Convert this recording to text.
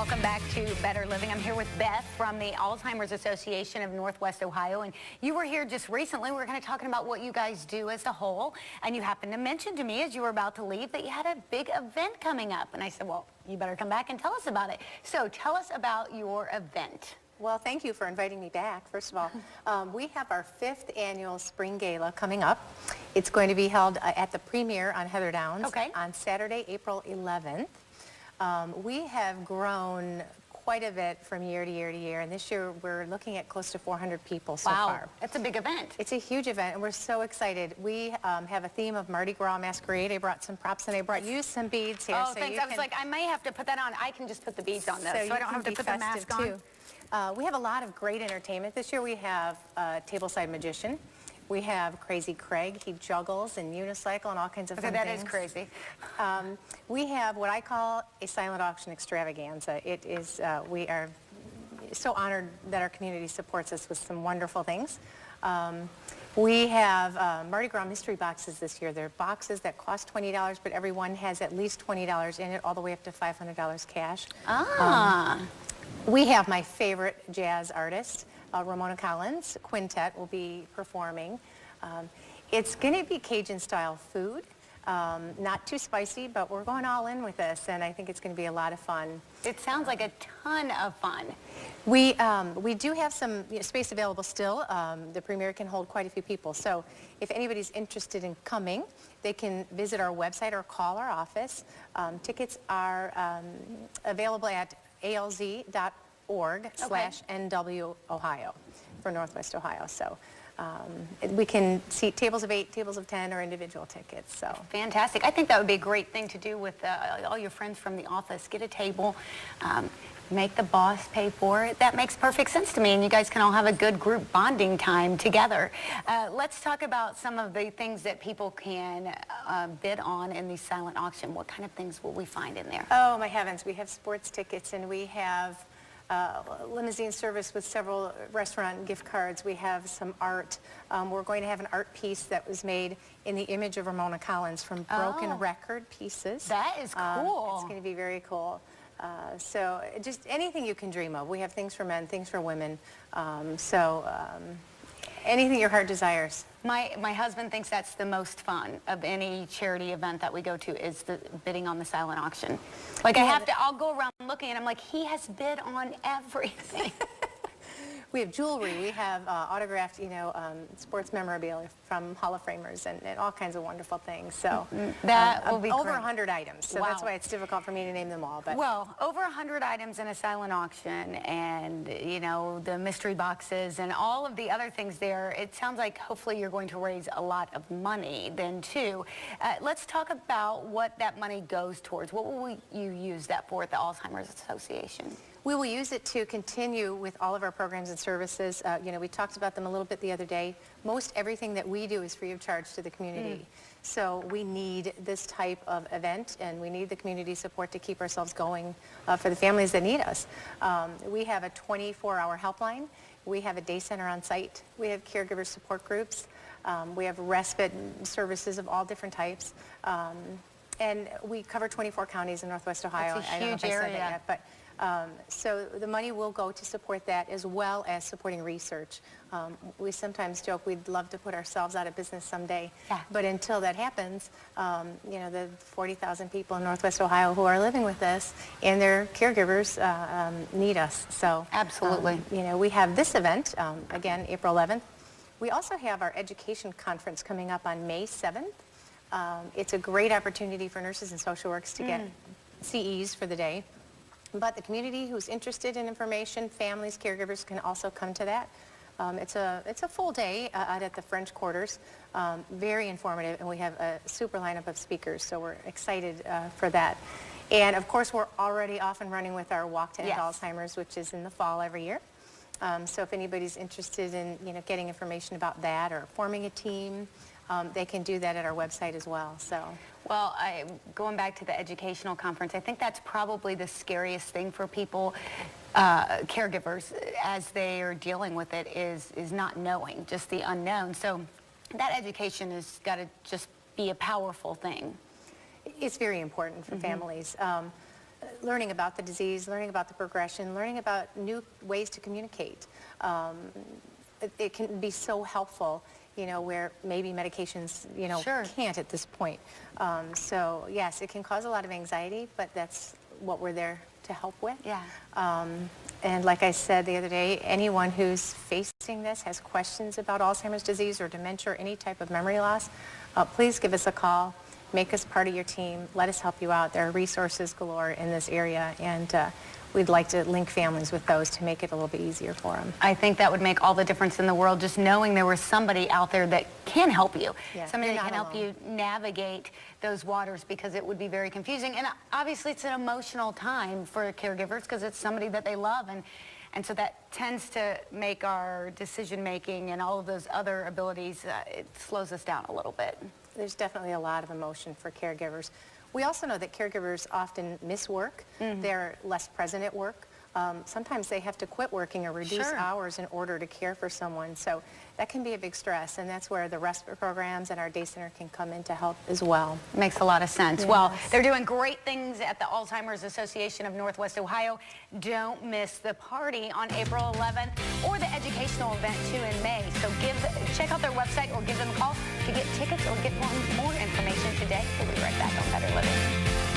Welcome back to Better Living. I'm here with Beth from the Alzheimer's Association of Northwest Ohio, and you were here just recently. We were kind of talking about what you guys do as a whole, and you happened to mention to me as you were about to leave that you had a big event coming up, and I said, well, you better come back and tell us about it. So tell us about your event. Well, thank you for inviting me back, first of all. We have our 5th annual Spring Gala coming up. It's going to be held at the Premier on Heather Downs on Saturday, April 11th. We have grown quite a bit from year to year to year, and this year we're looking at close to 400 people so far. Wow, that's a big event. It's a huge event, and we're so excited. We have a theme of Mardi Gras Masquerade. I brought some props, and I brought you some beads here. Oh, so thanks. I was like, I may have to put that on. I can just put the beads on those, so I don't have to put the mask on. We have a lot of great entertainment. This year we have a tableside magician. We have Crazy Craig. He juggles and unicycle and all kinds of fun things. That is crazy. We have what I call a silent auction extravaganza. It is, we are so honored that our community supports us with some wonderful things. We have Mardi Gras mystery boxes this year. They're boxes that cost $20, but every one has at least $20 in it, all the way up to $500 cash. We have my favorite jazz artist, Ramona Collins Quintet will be performing. It's going to be Cajun-style food, not too spicy, but we're going all in with this, and I think it's going to be a lot of fun. It sounds like a ton of fun. We do have some space available still. The Premier can hold quite a few people, so if anybody's interested in coming, they can visit our website or call our office. Tickets are available at alz.org/NW Ohio for Northwest Ohio. So we can seat tables of 8, tables of 10, or individual tickets. So fantastic. I think that would be a great thing to do with all your friends from the office. Get a table, make the boss pay for it. That makes perfect sense to me, and you guys can all have a good group bonding time together. Let's talk about some of the things that people can bid on in the silent auction. What kind of things will we find in there? Oh, my heavens. We have sports tickets, and we have limousine service with several restaurant gift cards. We have some art. We're going to have an art piece that was made in the image of Ramona Collins from broken record pieces. That is cool. It's going to be very cool. So just anything you can dream of. We have things for men, things for women. Anything your heart desires. My husband thinks that's the most fun of any charity event that we go to, is the bidding on the silent auction. Like I'll go around looking and I'm like, he has bid on everything. We have jewelry, we have autographed, sports memorabilia from Hall of Famers and all kinds of wonderful things. So that will be over great. 100 items. So that's why it's difficult for me to name them all. But well, over 100 items in a silent auction, and the mystery boxes and all of the other things there. It sounds like hopefully you're going to raise a lot of money then too. Let's talk about what that money goes towards. What will you use that for at the Alzheimer's Association? We will use it to continue with all of our programs and services. We talked about them a little bit the other day. Most everything that we do is free of charge to the community. So we need this type of event, and we need the community support to keep ourselves going for the families that need us. We have a 24-hour helpline. We have a day center on site. We have caregiver support groups. We have respite services of all different types. And we cover 24 counties in Northwest Ohio. That's a huge I don't know if I said area. that yet, but so the money will go to support that, as well as supporting research. We sometimes joke we'd love to put ourselves out of business someday, but until that happens, the 40,000 people in Northwest Ohio who are living with us and their caregivers need us. So absolutely, we have this event again, April 11th. We also have our education conference coming up on May 7th. It's a great opportunity for nurses and social workers to get CEs for the day. But the community who's interested in information, families, caregivers, can also come to that. It's a full day out at the French Quarters, very informative, and we have a super lineup of speakers, so we're excited for that. And of course, we're already off and running with our Walk to End Alzheimer's, which is in the fall every year. So if anybody's interested in getting information about that or forming a team, they can do that at our website as well. So. Well, going back to the educational conference, I think that's probably the scariest thing for people, caregivers, as they are dealing with it, is not knowing, just the unknown. So that education has got to just be a powerful thing. It's very important for families. learning about the disease, learning about the progression, learning about new ways to communicate. It can be so helpful, you know, where maybe medications, you know, Sure. can't at this point. So yes, it can cause a lot of anxiety, but that's what we're there to help with. Yeah. And like I said the other day, anyone who's facing this, has questions about Alzheimer's disease or dementia or any type of memory loss, please give us a call. Make us part of your team. Let us help you out. There are resources galore in this area, and we'd like to link families with those to make it a little bit easier for them. I think that would make all the difference in the world, just knowing there was somebody out there that can help you. Yeah, Somebody you're that can not help you navigate those waters, because it would be very confusing. And obviously it's an emotional time for caregivers because it's somebody that they love. And so that tends to make our decision making and all of those other abilities, it slows us down a little bit. There's definitely a lot of emotion for caregivers. We also know that caregivers often miss work. They're less present at work. Sometimes they have to quit working or reduce Sure. hours in order to care for someone. So that can be a big stress, and that's where the respite programs and our day center can come in to help as well. Makes a lot of sense. Yes. Well, they're doing great things at the Alzheimer's Association of Northwest Ohio. Don't miss the party on April 11th or the educational event too in May. So check out their website or give them a call to get tickets or get more information today. We'll be right back on Better Living.